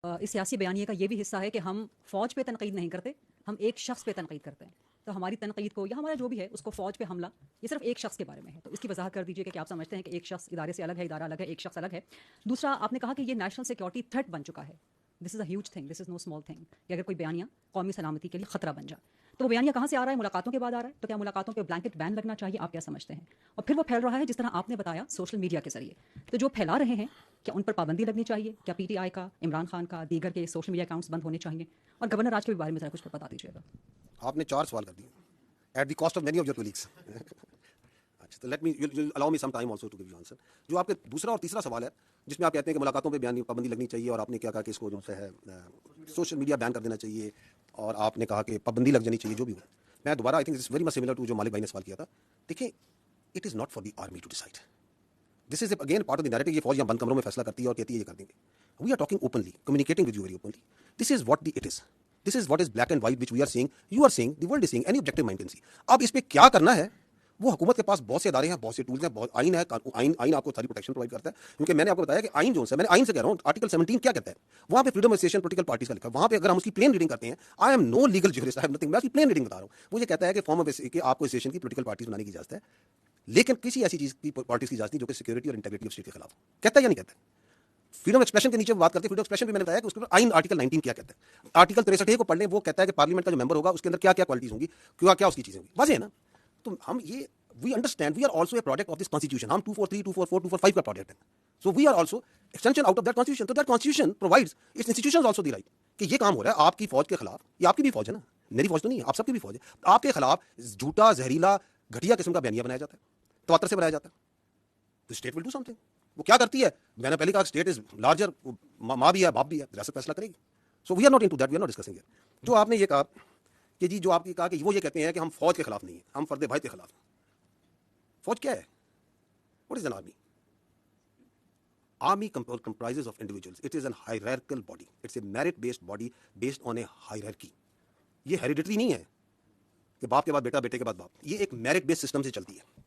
اس سیاسی بیانیے کا یہ بھی حصہ ہے کہ ہم فوج پہ تنقید نہیں کرتے، ہم ایک شخص پہ تنقید کرتے ہیں. تو ہماری تنقید کو یا ہمارا جو بھی ہے اس کو فوج پہ حملہ یہ صرف ایک شخص کے بارے میں ہے. تو اس کی وضاحت کر دیجیے کہ کیا آپ سمجھتے ہیں کہ ایک شخص ادارے سے الگ ہے، ادارہ الگ ہے، ایک شخص الگ ہے. دوسرا، آپ نے کہا کہ یہ نیشنل سیکورٹی تھریٹ بن چکا ہے. This is a huge thing, this is no small thing کہ اگر کوئی بیانیہ قومی سلامتی کے لیے خطرہ بن جائے. تو وہ بیانیہ کہاں سے آ رہا ہے؟ ملاقاتوں کے بعد آ رہا ہے. تو کیا ملاقاتوں پہ بلینکٹ بین لگنا چاہیے؟ آپ کیا سمجھتے ہیں؟ اور پھر وہ پھیل رہا ہے جس طرح آپ نے بتایا سوشل میڈیا کے ذریعے. تو جو پھیلا رہے ہیں کیا ان پر پابندی لگنی چاہیے؟ کیا پی ٹی آئی کا، عمران خان کا، دیگر کے سوشل میڈیا اکاؤنٹس بند ہونے چاہیے؟ اور گورنر راج کے بارے میں ذرا کچھ بتا دیجیے گا. آپ نے 4 سوال کر دیے at the cost of many of your colleagues. اچھا تو let me allow me some time also to give you answer. جو آپ کے دوسرا اور تیسرا سوال ہے جس میں آپ کہتے ہیں کہ ملاقاتوں پہ بیان پابندی لگنی چاہیے، اور آپ نے کیا کہا کہ اس کو جو ہے سوشل میڈیا بین کر دینا چاہیے، اور آپ نے کہا کہ پابندی لگ جانی چاہیے. جو بھی ہو، میں دوبارہ I think it's very much similar to جو مالک بھائی نے سوال کیا تھا. دیکھیں، it is not for the army to decide. This is again part of the narrative. یہ فوج یہاں بند کمروں میں فیصلہ کرتی ہے اور کہتی ہے یہ کر دیں گے. We are talking openly, communicating with you very openly. This is what it is. This is what is black and white which we are seeing, you are seeing, the world is seeing, any objective mind can see. اب اس پہ کیا کرنا ہے، وہ حکومت کے پاس بہت سے ادارے ہیں، بہت سے ٹولز ہیں، بہت آئین ہے. آئین آپ کو ساری پروٹیکشن پرووائڈ کرتا ہے. کیونکہ میں نے آپ کو بتایا کہ آئین جو ہے، میں نے آئین سے کہہ رہا ہوں، آرٹیکل 17 کیا کہتا ہے؟ وہاں پہ freedom of association political parties کا لکھا ہے. وہاں پہ اگر ہم اس کی پلین ریڈنگ کرتے ہیں، I am no legal jurist, I am nothing, میں اس کی پلین ریڈنگ بتا رہا ہوں. وہ یہ کہتا ہے کہ فارم آف کہ آپ کو ایسوسیشن کی پولیٹیکل پارٹیز بنانے کی اجازت ہے، لیکن کسی ایسی چیز کی پارٹیز کی اجازت نہیں جو کہ سیکورٹی اور انٹیگریٹی آف اسٹیٹ کے خلاف. کہتا ہے یا نہیں کہتا ہے؟ فریڈم ایکسپریشن کے نیچے بات کرتے ہیں. فریڈم ایکسپریشن بھی میں نے بتایا کہ اس کے اوپر آئین آرٹیکل 19 کیا کہتا ہے. آرٹیکل 63 کو پڑھ لیں، وہ کہتا ہے کہ پارلیمنٹ کا جو ممبر ہوگا اس کے اندر کیا کیا کوالٹیز ہوں گی، کیا کیا اس کی چیزیں ہوں گی. واضح ہے نا؟ تو ہم یہ we understand we are also a product of this constitution. ہم 243 244 245 کا پروڈکٹ ہے. So we are also extension out of that constitution. تو that constitution provides its institutions also the right کہ یہ کام ہو رہا ہے آپ کی فوج کے خلاف. یہ آپ کی بھی فوج ہے نا، میری فوج تو نہیں ہے، آپ سب کی بھی فوج ہے. آپ کے خلاف جھوٹا، زہریلا، گھٹیا قسم کا بیانیہ بنایا جاتا ہے، تواتر سے بنایا جاتا ہے. تو state will do some thing. وہ کیا کرتی ہے؟ میں نے پہلے کہا اسٹیٹ از لارجر، ماں بھی ہے، باپ بھی ہے، ریاست فیصلہ کرے گی. So we are not into that, we are not discussing it. جو آپ نے یہ کہا کہ جی، جو آپ کی کہا کہ وہ یہ کہتے ہیں کہ ہم فوج کے خلاف نہیں ہیں، ہم فرد بھائی کے خلاف ہیں. فوج کیا ہے؟ What is an army? Army comprises of individuals. It is an hierarchical body. It's a merit-based body based on a hierarchy. یہ ہیریڈیٹری نہیں ہے کہ باپ کے بعد بیٹا، بیٹے کے بعد باپ. یہ ایک میرٹ بیس سسٹم سے چلتی ہے.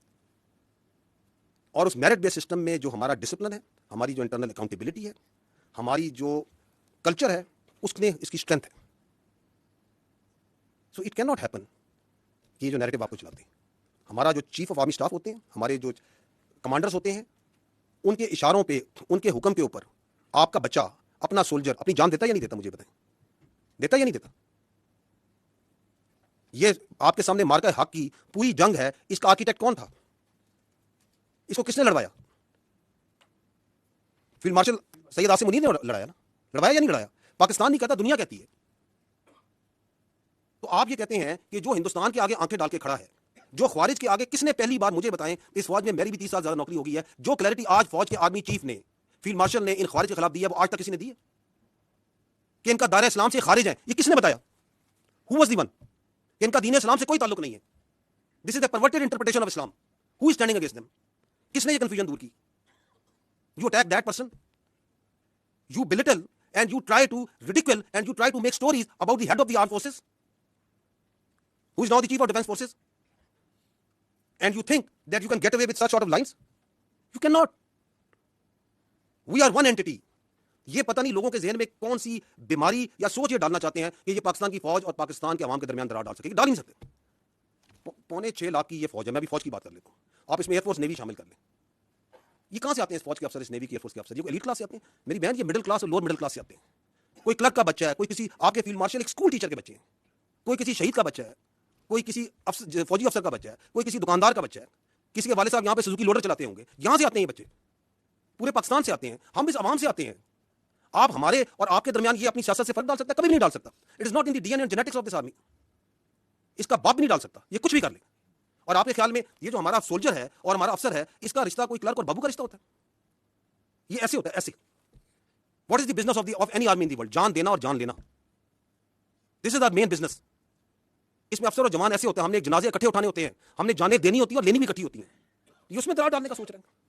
اور اس میرٹ بیس سسٹم میں جو ہمارا ڈسپلن ہے، ہماری جو انٹرنل اکاؤنٹیبلٹی ہے، ہماری جو کلچر ہے، اس نے اس کی اسٹرینتھ ہے. So it can not happen کہ یہ جو نیریٹو آپ کو چلاتے ہیں. ہمارا جو چیف آف آرمی اسٹاف ہوتے ہیں، ہمارے جو کمانڈرز ہوتے ہیں، ان کے اشاروں پہ، ان کے حکم کے اوپر آپ کا بچہ، اپنا سولجر اپنی جان دیتا یا نہیں دیتا؟ مجھے بتائیں، دیتا یا نہیں دیتا؟ یہ آپ کے سامنے مارکہ حق کی پوری جنگ ہے، اس کا آرکیٹیکٹ کون تھا؟ اس کو کس نے لڑوایا؟ فیلڈ مارشل سید عاصم منیر نے لڑایا نا. لڑوایا یا نہیں لڑایا؟ پاکستان نہیں کہتا، دنیا کہتی ہے. تو آپ یہ کہتے ہیں کہ جو ہندوستان کے آگے آنکھیں ڈال کے کھڑا ہے، جو خوارج کے آگے، کس نے پہلی بار مجھے بتائیں، اس فوج میں میری بھی 30 سال زیادہ نوکری ہو گئی ہے، جو کلیئرٹی آج فوج کے آرمی چیف نے، فیلڈ مارشل نے ان خوارج کے خلاف دی ہے، وہ آج تک کسی نے دی ہے کہ ان کا دائرہ اسلام سے خارج ہے؟ یہ کس نے بتایا؟ ہو واز دی ون کہ ان کا دین اسلام سے کوئی تعلق نہیں ہے. This is a perverted interpretation of Islam. Who is standing against them? کس نے یہ کنفیوژن دور کی؟ You attack that person, you belittle and you try to radical and you try to make stories about the head of the arm forces who is now the chief of defense forces, and you think that you can get away with such sort of lines? You cannot. We are one entity. یہ پتہ نہیں لوگوں کے ذہن میں کون سی بیماری یا سوچ یہ ڈالنا چاہتے ہیں کہ یہ پاکستان کی فوج اور پاکستان کے عوام کے درمیان درار ڈال سکے. ڈال نہیں سکتے. 6.25 کی یہ فوج ہے. میں بھی فوج کی بات کر لیتا ہوں. آپ اس میں ایئر فورس نیوی شامل کر لیں. یہ کہاں سے آتے ہیں اس فوج کے افسر، اس نیوی کی ایئر فورس کے افسر؟ یہ ایلیٹ کلاس سے آتے ہیں میری بہن. یہ مڈل کلاس اور لوور مڈل کلاس سے آتے ہیں. کوئی کلرک کا بچہ ہے، کوئی کسی آپ کے فیلڈ مارشل ایک اسکول ٹیچر کے بچے ہیں، کوئی کسی شہید کا بچہ ہے، کوئی کسی فوجی افسر کا بچہ ہے، کوئی کسی دکاندار کا بچہ ہے، کسی کے والد صاحب یہاں پہ سوزوکی لوڈر چلاتے ہوں گے. یہاں سے آتے ہیں یہ بچے، پورے پاکستان سے آتے ہیں. ہم اس عوام سے آتے ہیں. آپ ہمارے اور آپ کے درمیان یہ اپنی سیاست سے فرق ڈال سکتا ہے؟ کبھی بھی نہیں ڈال سکتا. It is not in the D N A and genetics of this army. اس کا باپ بھی نہیں ڈال سکتا. یہ کچھ بھی کر لے. اور آپ کے خیال میں یہ جو ہمارا سولجر ہے اور ہمارا افسر ہے، اس کا رشتہ کوئی کلرک اور بابو کا رشتہ ہوتا ہے؟ یہ ایسے ہوتا ہے، ایسے. What is the business of any army in the world? جان دینا اور جان لینا. دس از آر مین بزنس. اس میں افسر اور جوان ایسے ہوتے ہیں، ہم نے ایک جنازے اکٹھے اٹھانے ہوتے ہیں، ہم نے جانیں دینی ہوتی ہے اور لینی بھی اکٹھی ہوتی ہیں. یہ اس میں درار ڈالنے کا سوچ رہے ہیں.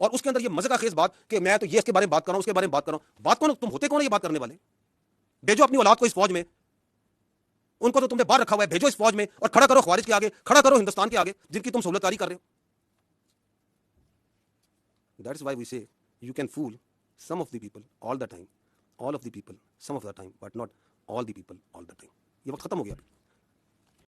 اور اس کے اندر یہ مزے کا خیز بات کہ میں تو یہ اس کے بارے میں بات کر رہا ہوں، اس کے بارے میں بات کر رہا ہوں. بات کون؟ تم ہوتے کون یہ بات کرنے والے؟ بھیجو اپنی اولاد کو اس فوج میں. ان کو تو تم نے باہر رکھا ہوا ہے. بھیجو اس فوج میں اور کھڑا کرو خوارج کے آگے، کھڑا کرو ہندوستان کے آگے جن کی تم سہولت کاری کر رہے ہو. That is why we say you can fool some of the people all the time. all of the people some of the time, but not all the people all the time. یہ وقت ختم ہو گیا.